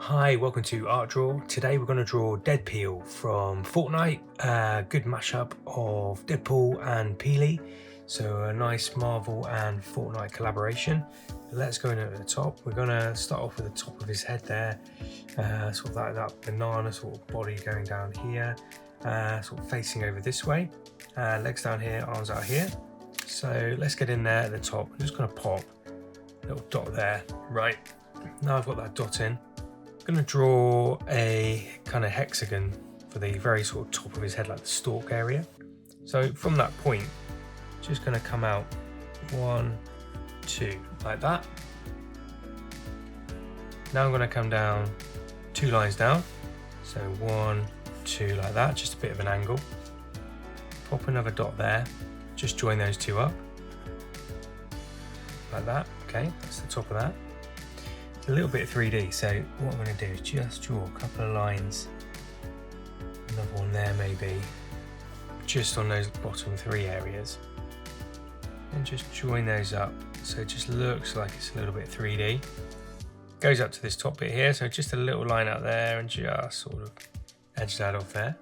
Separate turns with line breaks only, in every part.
Hi, welcome to Art Draw. Today we're going to draw Deadpeel from Fortnite, a good mashup of Deadpool and Peely, so a nice Marvel and Fortnite collaboration. Let's go in at the top. We're going to start off with the top of his head there, sort of that banana sort of body going down here, sort of facing over this way, legs down here, arms out here. So let's get in there at the top. I'm just going to pop a little dot there. Right, now I've got that dot in. I'm going to draw a kind of hexagon for the very sort of top of his head, like the stalk area. So from that point, just going to come out 1, 2, like that. Now I'm going to come down 2 lines down. So 1, 2, like that, just a bit of an angle. Pop another dot there, just join those two up. Like that, okay, that's the top of that. It's a little bit 3D, so what I'm going to do is just draw a couple of lines, another one there maybe, just on those bottom 3 areas, and just join those up so it just looks like it's a little bit 3D. Goes up to this top bit here, so just a little line out there and just sort of edge that off there.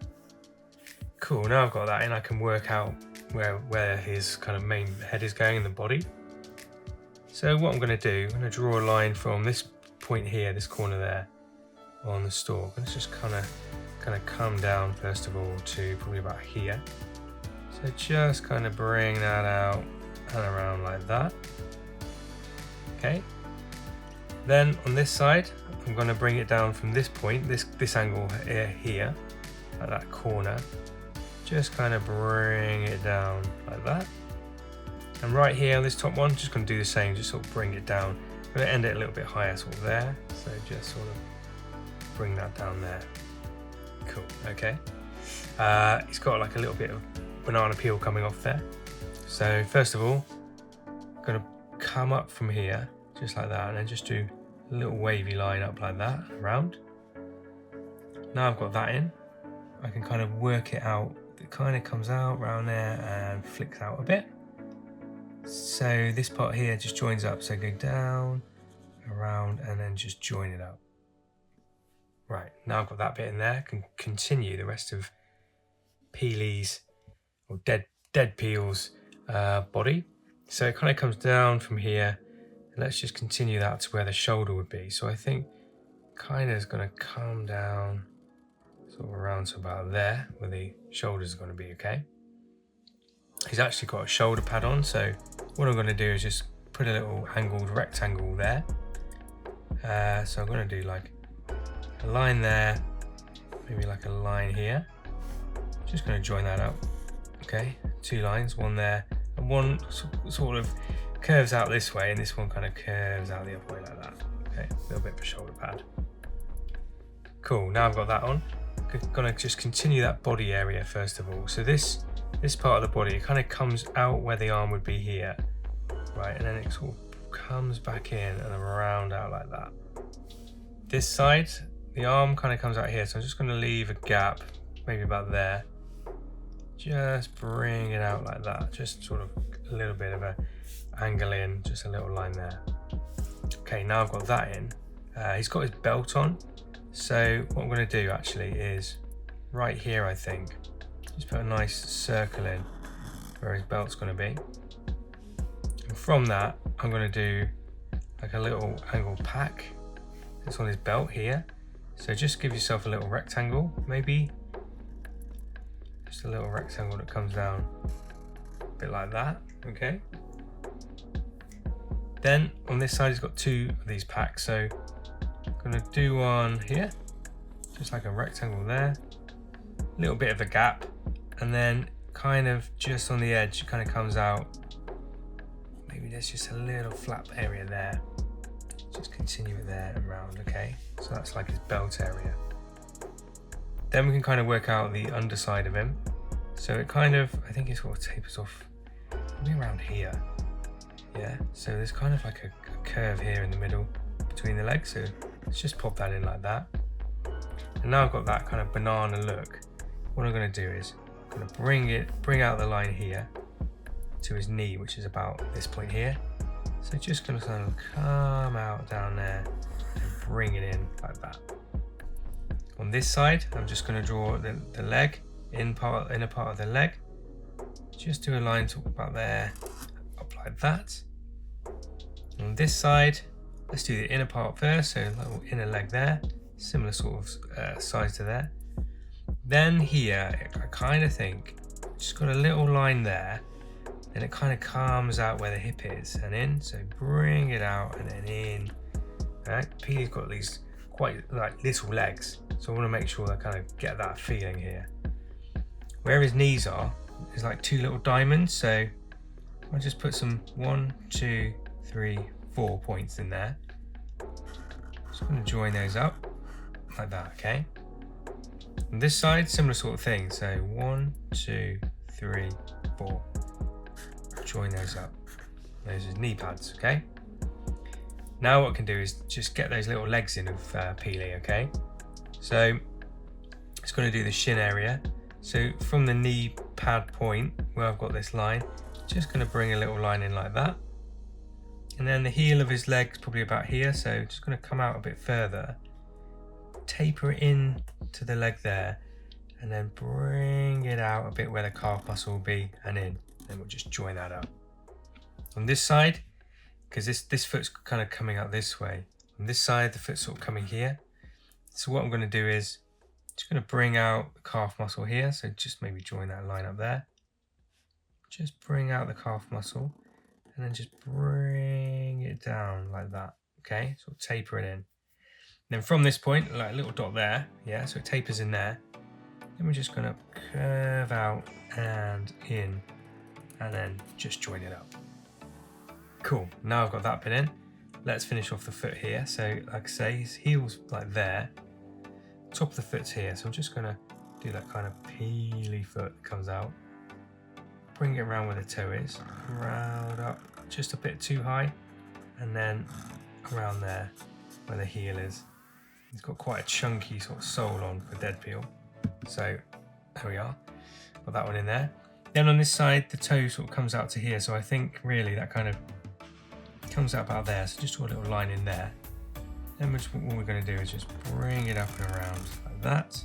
Cool, now I've got that in, I can work out where his kind of main head is going in the body. So what I'm going to do, I'm going to draw a line from this point here, this corner there, on the stalk. And it's just kind of come down first of all to probably about here. So just kind of bring that out and around like that. Okay. Then on this side, I'm going to bring it down from this point, this angle here, at that corner. Just kind of bring it down like that. And right here on this top one, just going to do the same, just sort of bring it down. I'm going to end it a little bit higher, sort of there. So just sort of bring that down there. Cool, okay. It's got like a little bit of banana peel coming off there. So first of all, I'm going to come up from here, just like that, and then just do a little wavy line up like that, around. Now I've got that in, I can kind of work it out. It kind of comes out around there and flicks out a bit. So this part here just joins up, so go down, around, and then just join it up. Right, now I've got that bit in there, I can continue the rest of Peely's, or Deadpeel's body. So it kind of comes down from here, and let's just continue that to where the shoulder would be. So I think kind of is going to come down, sort of around to about there, where the shoulders are going to be, okay? He's actually got a shoulder pad on, so what I'm going to do is just put a little angled rectangle there. So I'm going to do like a line there, maybe like a line here. Just going to join that up. Okay, 2 lines, one there, and one sort of curves out this way, and this one kind of curves out the other way like that. Okay, a little bit of a shoulder pad. Cool, now I've got that on. I'm going to just continue that body area first of all. So this part of the body, it kind of comes out where the arm would be here, right, and then it sort of comes back in and around out like that. This side, the arm kind of comes out here, so I'm just going to leave a gap, maybe about there. Just bring it out like that, just sort of a little bit of a angle in, just a little line there. Okay, now I've got that in. He's got his belt on, so what I'm going to do actually is right here, I think. Just put a nice circle in where his belt's going to be. And from that, I'm going to do like a little angle pack that's on his belt here. So just give yourself a little rectangle, maybe. Just a little rectangle that comes down a bit like that, okay? Then on this side, he's got 2 of these packs. So I'm going to do one here, just like a rectangle there. A little bit of a gap. And then kind of just on the edge, it kind of comes out. Maybe there's just a little flap area there. Just continue it there and round, okay? So that's like his belt area. Then we can kind of work out the underside of him. So it kind of, I think it sort of tapers off maybe around here. Yeah, so there's kind of like a curve here in the middle between the legs. So let's just pop that in like that. And now I've got that kind of banana look. What I'm going to do is I'm going to bring out the line here to his knee, which is about this point here. So just going to kind of come out down there and bring it in like that. On this side, I'm just going to draw the leg, inner part of the leg. Just do a line to about there, up like that. On this side, let's do the inner part first, so a little inner leg there, similar sort of size to there. Then here, I kind of think, just got a little line there, and it kind of comes out where the hip is and in, so bring it out and then in. Alright, Peely's got these quite like little legs, so I want to make sure I kind of get that feeling here. Where his knees are, is like two little diamonds, so I'll just put some 1, 2, 3, 4 points in there. Just going to join those up like that, okay? On this side, similar sort of thing, so 1, 2, 3, 4. Join those up. Those are knee pads, okay? Now what I can do is just get those little legs in of Peely, okay? So it's going to do the shin area. So from the knee pad point where I've got this line, just going to bring a little line in like that. And then the heel of his leg's probably about here, so just going to come out a bit further, taper it in to the leg there, and then bring it out a bit where the calf muscle will be and in. Then we'll just join that up. On this side, because this foot's kind of coming out this way, on this side the foot's sort of coming here. So what I'm going to do is just going to bring out the calf muscle here, so just maybe join that line up there. Just bring out the calf muscle and then just bring it down like that, okay? So taper it in. Then from this point, like a little dot there, yeah, so it tapers in there. Then we're just going to curve out and in, and then just join it up. Cool, now I've got that bit in. Let's finish off the foot here. So like I say, his heel's like there. Top of the foot's here, so I'm just going to do that kind of peely foot that comes out. Bring it around where the toe is, round up just a bit too high, and then around there where the heel is. He's got quite a chunky sort of sole on for Deadpeel. So there we are, got that one in there. Then on this side, the toe sort of comes out to here, so I think really that kind of comes out about there, so just draw a little line in there. Then what we're going to do is just bring it up and around like that.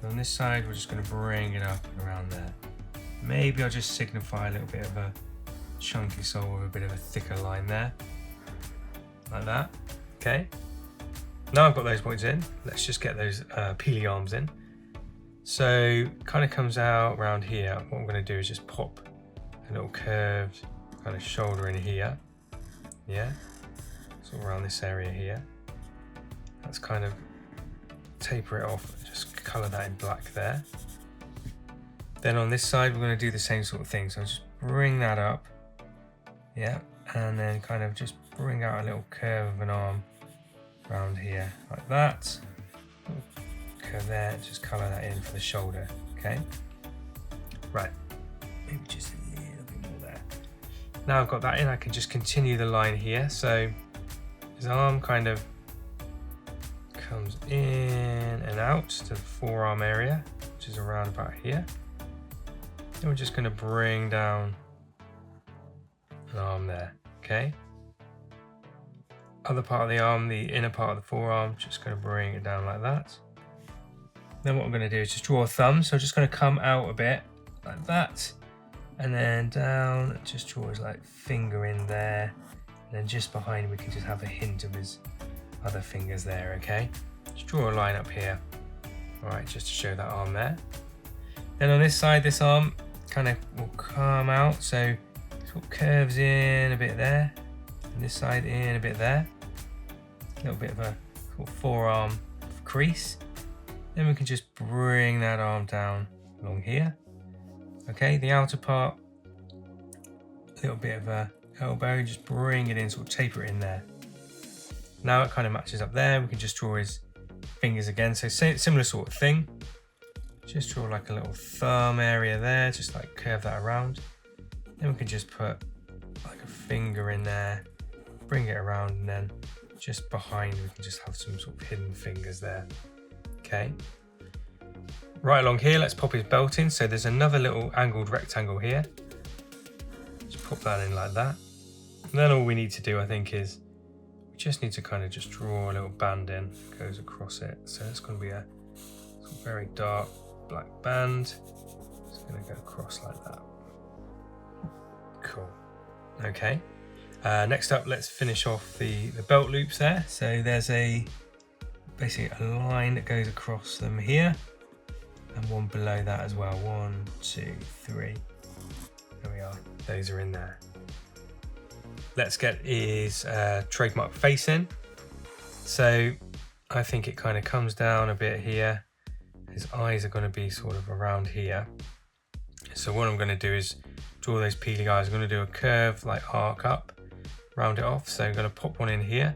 And on this side, we're just going to bring it up and around there. Maybe I'll just signify a little bit of a chunky sole with a bit of a thicker line there. Like that. Okay. Now I've got those points in, let's just get those Peely arms in. So kind of comes out around here. What I'm going to do is just pop a little curved kind of shoulder in here. Yeah. So around this area here. Let's kind of taper it off, just colour that in black there. Then on this side, we're going to do the same sort of thing. So just bring that up, yeah, and then kind of just bring out a little curve of an arm around here, like that. Curve there, just colour that in for the shoulder, okay? Right, maybe just a little bit more there. Now I've got that in, I can just continue the line here. So his arm kind of comes in and out to the forearm area, which is around about here. Then we're just going to bring down an arm there, okay? Other part of the arm, the inner part of the forearm, just going to bring it down like that. Then what I'm going to do is just draw a thumb, so I'm just going to come out a bit like that, and then down, just draw his like finger in there, and then just behind we can just have a hint of his other fingers there, okay? Just draw a line up here, alright, just to show that arm there. Then on this side, this arm kind of will come out, so sort of curves in a bit there, and this side in a bit there. A little bit of a sort of forearm crease. Then we can just bring that arm down along here. Okay, the outer part, a little bit of a elbow, just bring it in, sort of taper it in there. Now it kind of matches up there. We can just draw his fingers again. So similar sort of thing. Just draw like a little thumb area there, just like curve that around. Then we can just put like a finger in there, bring it around, and then just behind we can just have some sort of hidden fingers there. Okay. Right along here, let's pop his belt in. So there's another little angled rectangle here. Just pop that in like that. And then all we need to do, I think, is we just need to kind of just draw a little band in, goes across it. So it's going to be a Very dark black band. It's going to go across like that. Cool. Okay. Next up, let's finish off the belt loops there. So there's basically a line that goes across them here, and one below that as well. 1, 2, 3. There we are. Those are in there. Let's get his trademark face in. So I think it kind of comes down a bit here. His eyes are going to be sort of around here. So what I'm going to do is draw those peely eyes. I'm going to do a curve, like arc up, round it off. So I'm going to pop one in here.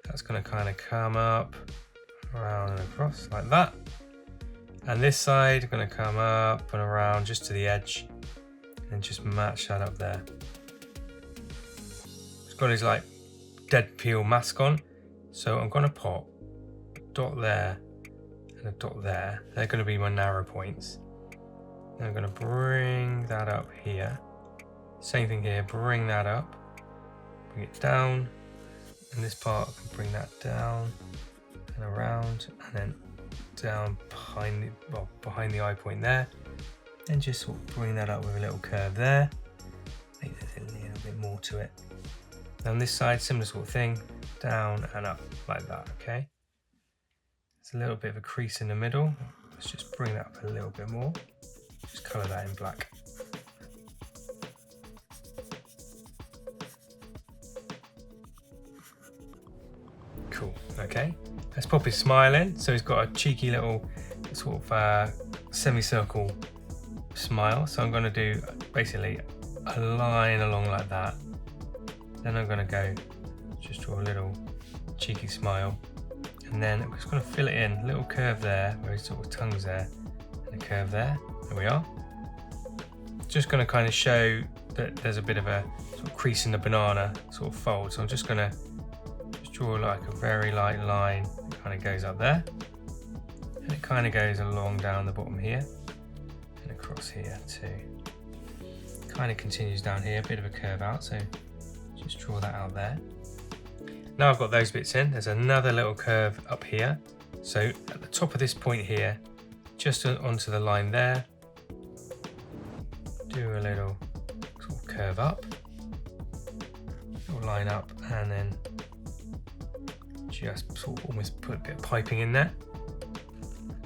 That's going to kind of come up, around and across like that. And this side, I'm going to come up and around just to the edge and just match that up there. He's got his like Deadpool mask on. So I'm going to pop a dot there and a dot there. They're going to be my narrow points. Then I'm going to bring that up here. Same thing here, bring that up, bring it down, and this part I can bring that down and around, and then down behind the eye point there, and just sort of bring that up with a little curve there. Make this a little bit more to it. On this side, similar sort of thing, down and up like that, okay? There's a little bit of a crease in the middle. Let's just bring that up a little bit more. Just colour that in black. Cool, okay. Let's pop his smile in. So he's got a cheeky little sort of semicircle smile. So I'm going to do basically a line along like that. Then I'm going to go just draw a little cheeky smile, and then I'm just going to fill it in, a little curve there where his sort of tongue's there, and a curve there. There we are. Just going to kind of show that there's a bit of a sort of crease in the banana sort of fold. So I'm just going to draw like a very light line that kind of goes up there, and it kind of goes along down the bottom here and across here too. Kind of continues down here, a bit of a curve out, so just draw that out there. Now I've got those bits in, there's another little curve up here. So at the top of this point here, just onto the line there, do a little sort of curve up, little line up, and then just sort of almost put a bit of piping in there.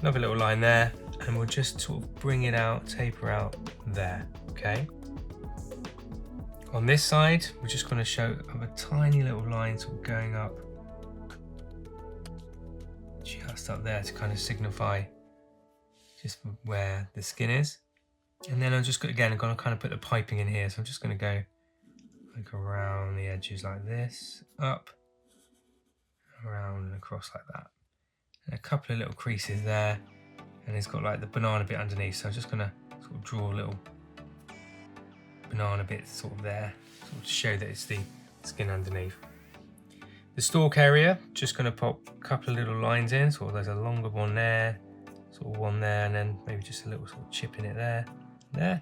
Another little line there, and we'll just sort of bring it out, taper out there, okay? On this side, we're just going to show a tiny little line sort of going up, just up there to kind of signify just where the skin is. And then I'm just, again, I'm going to kind of put the piping in here. So I'm just going to go like around the edges like this, up, around and across like that. And a couple of little creases there. And it's got like the banana bit underneath. So I'm just going to sort of draw a little banana bit sort of there, sort of to show that it's the skin underneath. The stalk area, just going to pop a couple of little lines in, sort of there's a longer one there, sort of one there, and then maybe just a little sort of chip in it there, there.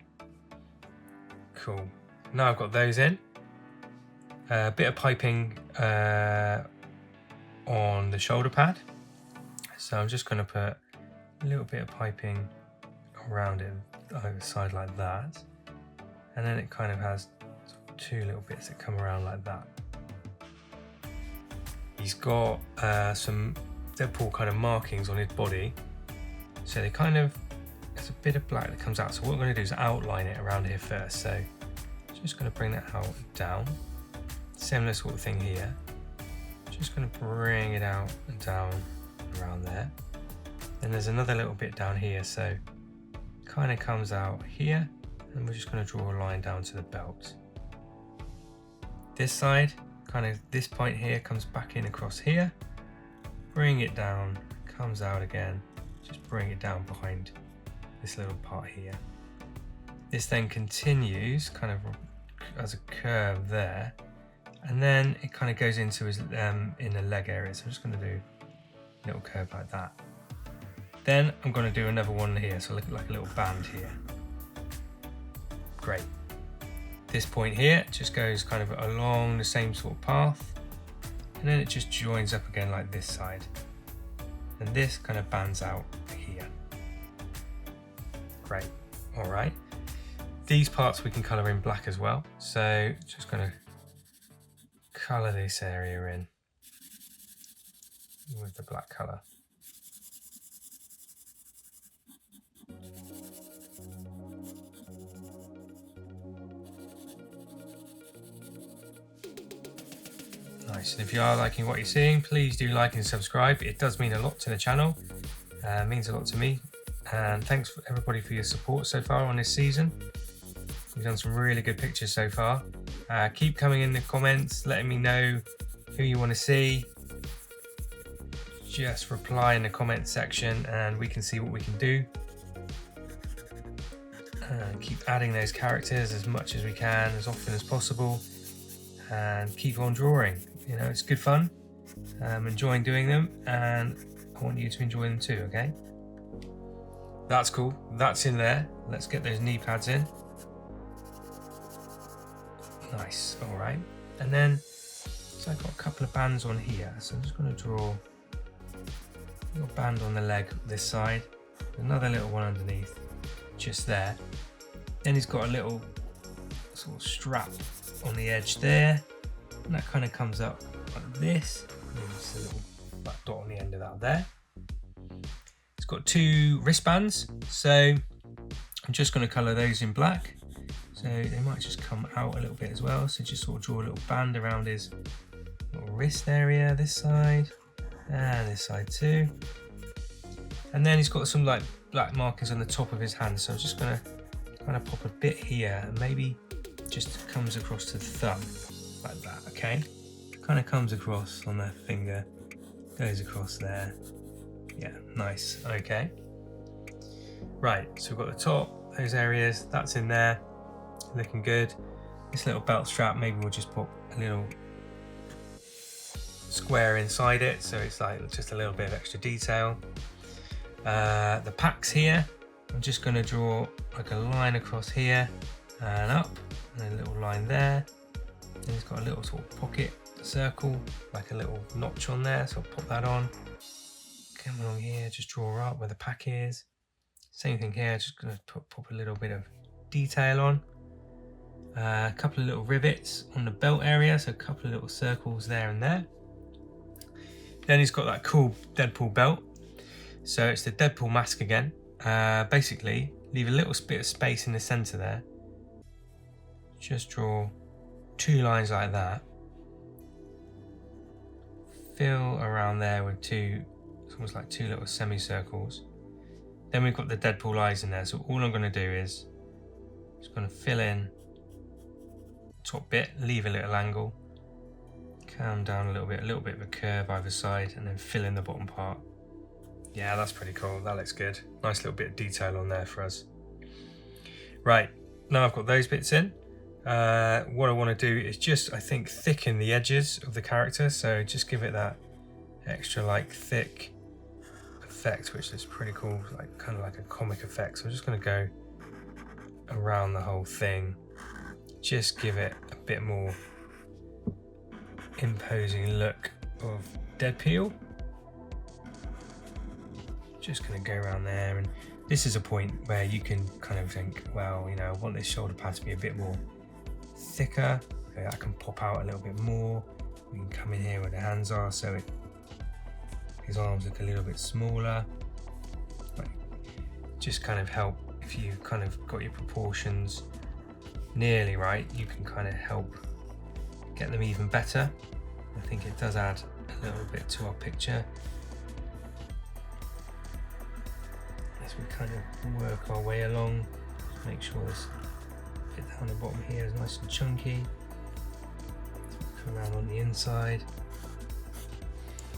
Cool. Now I've got those in. A bit of piping on the shoulder pad. So I'm just going to put a little bit of piping around it over the side like that. And then it kind of has two little bits that come around like that. He's got some Deadpool kind of markings on his body. So they kind of, there's a bit of black that comes out. So what I'm going to do is outline it around here first. So just going to bring that out and down. Similar sort of thing here. Just going to bring it out and down around there. Then there's another little bit down here. So kind of comes out here. And we're just going to draw a line down to the belt. This side, kind of this point here comes back in across here. Bring it down, comes out again. Just bring it down behind this little part here. This then continues kind of as a curve there. And then it kind of goes into his in the leg area. So I'm just going to do a little curve like that. Then I'm going to do another one here. So look like a little band here. Great. This point here just goes kind of along the same sort of path, and then it just joins up again like this side, and this kind of bands out here. Great. All right. These parts we can colour in black as well. So just going to colour this area in with the black colour. Nice. And if you are liking what you're seeing, please do like and subscribe. It does mean a lot to the channel. It means a lot to me. And thanks for everybody for your support so far on this season. We've done some really good pictures so far. Keep coming in the comments, letting me know who you want to see. Just reply in the comment section and we can see what we can do. And keep adding those characters as much as we can, as often as possible. And keep on drawing. You know, it's good fun. I'm enjoying doing them and I want you to enjoy them too, okay? That's cool. That's in there. Let's get those knee pads in. Nice. All right. And then, so I've got a couple of bands on here. So I'm just going to draw a little band on the leg this side. Another little one underneath, just there. Then he's got a little sort of strap on the edge there. And that kind of comes up like this. And just a little black dot on the end of that there. It's got 2 wristbands. So I'm just going to colour those in black. So they might just come out a little bit as well. So just sort of draw a little band around his little wrist area, this side and this side too. And then he's got some like black markings on the top of his hand. So I'm just going to kind of pop a bit here and maybe just comes across to the thumb like that, okay? Kind of comes across on the finger, goes across there. Yeah, nice, okay. Right, so we've got the top, those areas, that's in there. Looking good. This little belt strap, maybe we'll just put a little square inside it, so it's like just a little bit of extra detail. The packs here, I'm just going to draw like a line across here and up, and a little line there. Then it's got a little sort of pocket circle, like a little notch on there, so I'll pop that on. Come along here, just draw up where the pack is. Same thing here, just going to pop a little bit of detail on. A couple of little rivets on the belt area, so a couple of little circles there and there. Then he's got that cool Deadpool belt. So it's the Deadpool mask again. Basically, leave a little bit of space in the center there. Just draw 2 lines like that. Fill around there with 2, it's almost like 2 little semicircles. Then we've got the Deadpool eyes in there. So all I'm going to do is just going to fill in top bit, leave a little angle, calm down a little bit of a curve either side, and then fill in the bottom part. Yeah, that's pretty cool. That looks good. Nice little bit of detail on there for us. Right, now I've got those bits in. What I want to do is just, I think, thicken the edges of the character. So just give it that extra like thick effect, which is pretty cool, like kind of like a comic effect. So I'm just going to go around the whole thing. Just give it a bit more imposing look of Deadpool. Just going to go around there, and this is a point where you can kind of think, well, you know, I want this shoulder pad to be a bit more thicker. Okay, I can pop out a little bit more. We can come in here where the hands are, so his arms look a little bit smaller. Like, just kind of help if you've kind of got your proportions nearly right, you can kind of help get them even better. I think it does add a little bit to our picture as we kind of work our way along. Just make sure this bit down the bottom here is nice and chunky. Come around on the inside,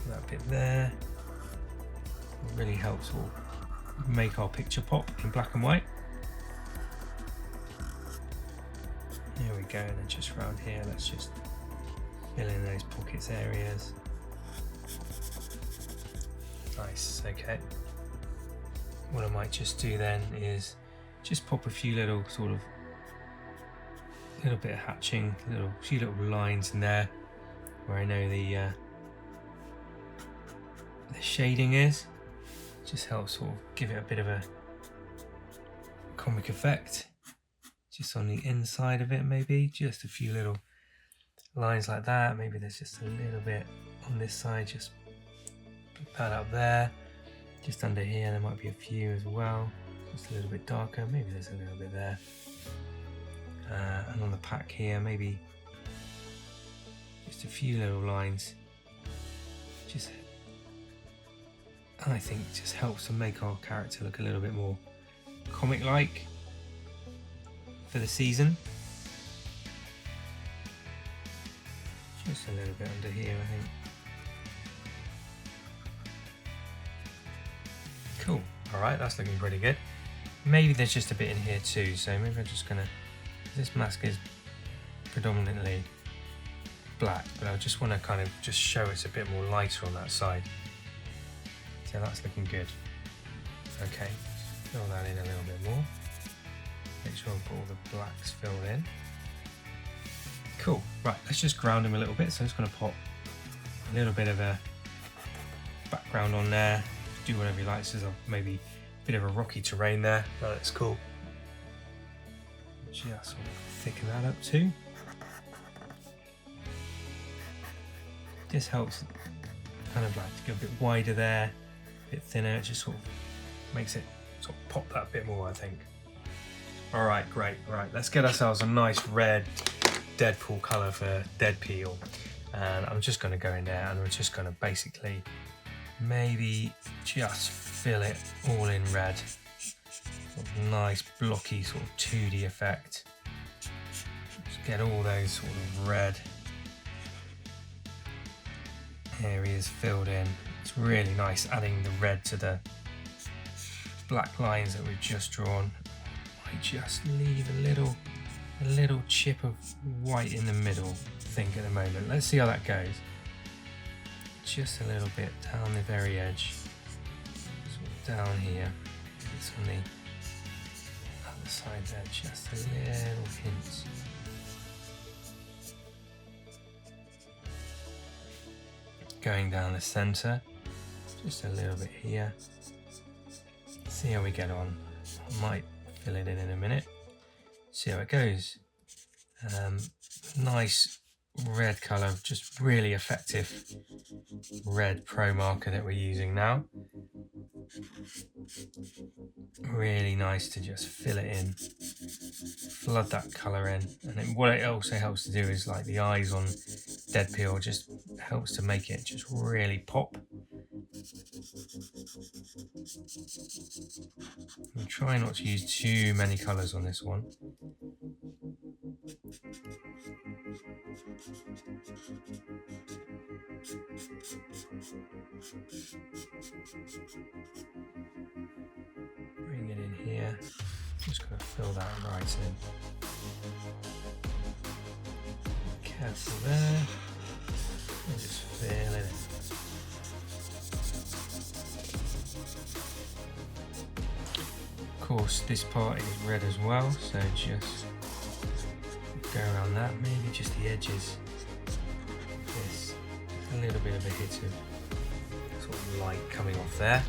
that bit there. It really helps all make our picture pop in black and white. There we go, and then just around here, let's just fill in those pockets areas. Nice, okay. What I might just do then is just pop a few little sort of little bit of hatching, few little lines in there where I know the shading is. Just helps sort of give it a bit of a comic effect. Just on the inside of it, maybe just a few little lines like that. Maybe there's just a little bit on this side, just put that up there. Just under here there might be a few as well, just a little bit darker. Maybe there's a little bit there. And on the pack here, maybe just a few little lines. Just, I think, just helps to make our character look a little bit more comic-like for the season. Just a little bit under here, I think. Cool. Alright, that's looking pretty good. Maybe there's just a bit in here too, so maybe I'm just gonna... This mask is predominantly black, but I just want to kind of just show it's a bit more lighter on that side. So that's looking good. Okay, fill that in a little bit more. Make sure I've got all the blacks filled in. Cool. Right, let's just ground him a little bit. So I'm just going to pop a little bit of a background on there. Do whatever you like. So there's maybe a bit of a rocky terrain there. That's cool. Just sort of thicken that up too. This helps kind of like to go a bit wider there, a bit thinner. It just sort of makes it sort of pop that bit more, I think. All right, great. Right, let's get ourselves a nice red Deadpool colour for Deadpeel. And I'm just going to go in there and we're just going to basically maybe just fill it all in red. Sort of nice blocky sort of 2D effect. Just get all those sort of red areas filled in. It's really nice adding the red to the black lines that we've just drawn. I just leave a little chip of white in the middle, I think, at the moment. Let's see how that goes. Just a little bit down the very edge, sort of down here. It's on the other side there, just a little hint. Going down the centre, just a little bit here. See how we get on. I might fill it in a minute. See how it goes. Nice red colour, just really effective red pro marker that we're using now. Really nice to just fill it in, flood that colour in, and then what it also helps to do is, like, the eyes on Deadpeel just helps to make it just really pop. I'm trying not to use too many colours on this one. Bring it in here. Just going to fill that right in. Careful there. And just fill it in. Of course, this part is red as well, so just go around that, maybe just the edges. This, a little bit of a hit of sort of light coming off there.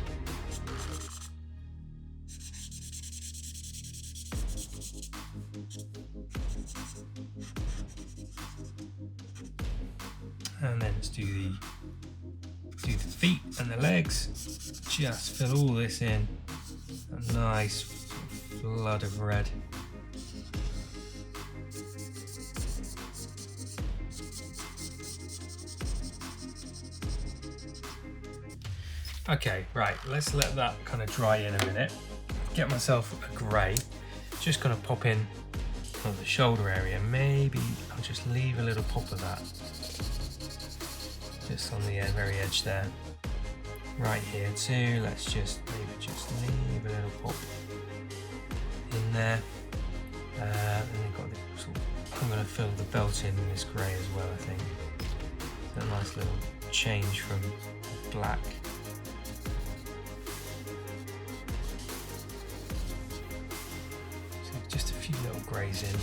And then let's do the feet and the legs. Just fill all this in. A nice flood of red. Okay, right, let's let that kind of dry in a minute. Get myself a grey. Just gonna pop in on the shoulder area. Maybe I'll just leave a little pop of that. Just on the very edge there. Right here too, let's just maybe just leave a little pop in there. And then got the sort of, I'm going to fill the belt in this grey as well, I think. A nice little change from black. So just a few little greys in.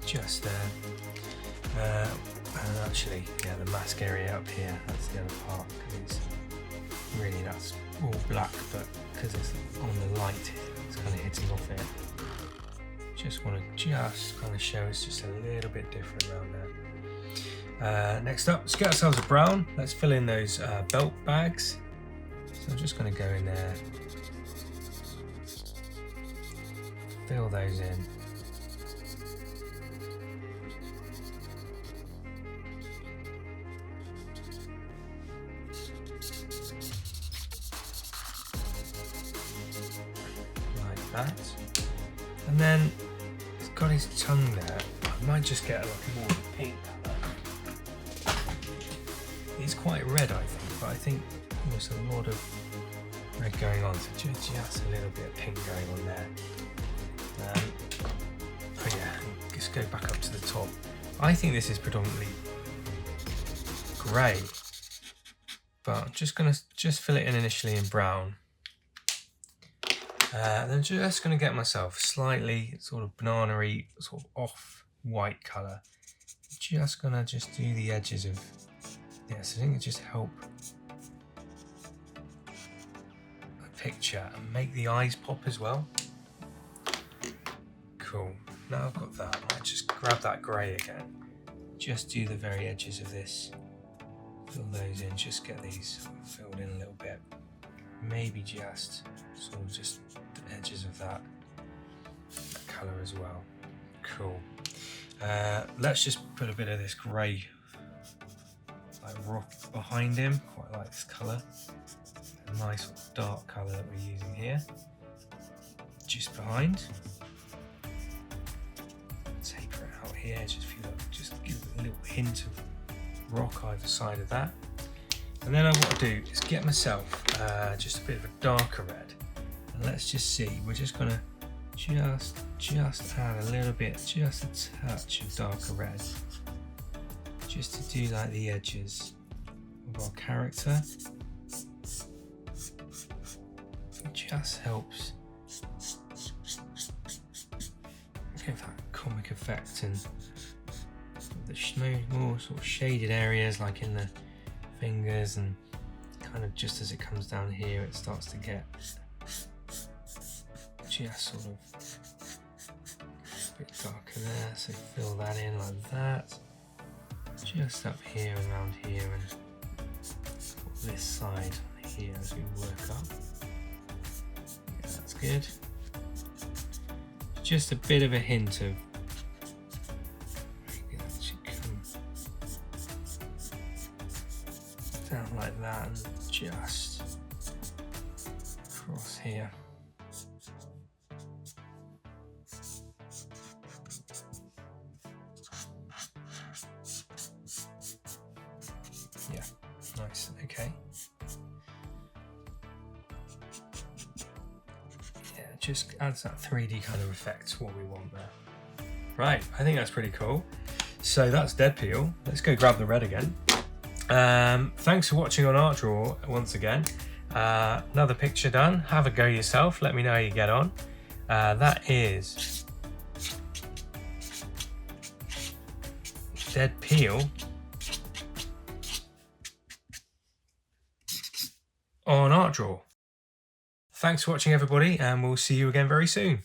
Just there. And actually, yeah, the mask area up here, that's the other part, because it's really that's all black, but because it's on the light, it's kind of hitting off it. Just want to kind of show it's just a little bit different around there. Next up, let's get ourselves a brown. Let's fill in those belt bags. So I'm just going to go in there, fill those in. Like that. And then he's got his tongue there. I might just get like more of a pink colour. It's quite red, I think, but I think there's a lot of red going on, so just a little bit of pink going on there. Oh yeah, let's go back up to the top. I think this is predominantly grey, but I'm just going to fill it in initially in brown. Then just going to get myself slightly sort of banana-y, sort of off-white colour. Just going to do the edges of, yes, I think it just help the picture and make the eyes pop as well. Cool. Now I've got that, I might just grab that grey again. Just do the very edges of this. Fill those in, just get these filled in a little bit. Maybe just sort of just the edges of that colour as well. Cool. Let's just put a bit of this grey like rock behind him. Quite like this colour. A nice sort of dark colour that we're using here. Just behind. Taper it out here. Just give it a little hint of rock either side of that. And then what I do is get myself just a bit of a darker red. And let's just see, we're just gonna just add a little bit, just a touch of darker red. Just to do like the edges of our character. It just helps give that comic effect and the more sort of shaded areas like in the fingers, and kind of just as it comes down here it starts to get just sort of a bit darker there, so fill that in like that, just up here and around here and this side here as we work up. Yeah, that's good. Just a bit of a hint of down like that and just across here. Yeah, nice, okay. Yeah, just adds that 3D kind of effect to what we want there. Right, I think that's pretty cool. So that's Deadpeel. Let's go grab the red again. Thanks for watching on Art Draw once again. Another picture done. Have a go yourself. Let me know how you get on. That is Deadpeel on Art Draw. Thanks for watching everybody, and we'll see you again very soon.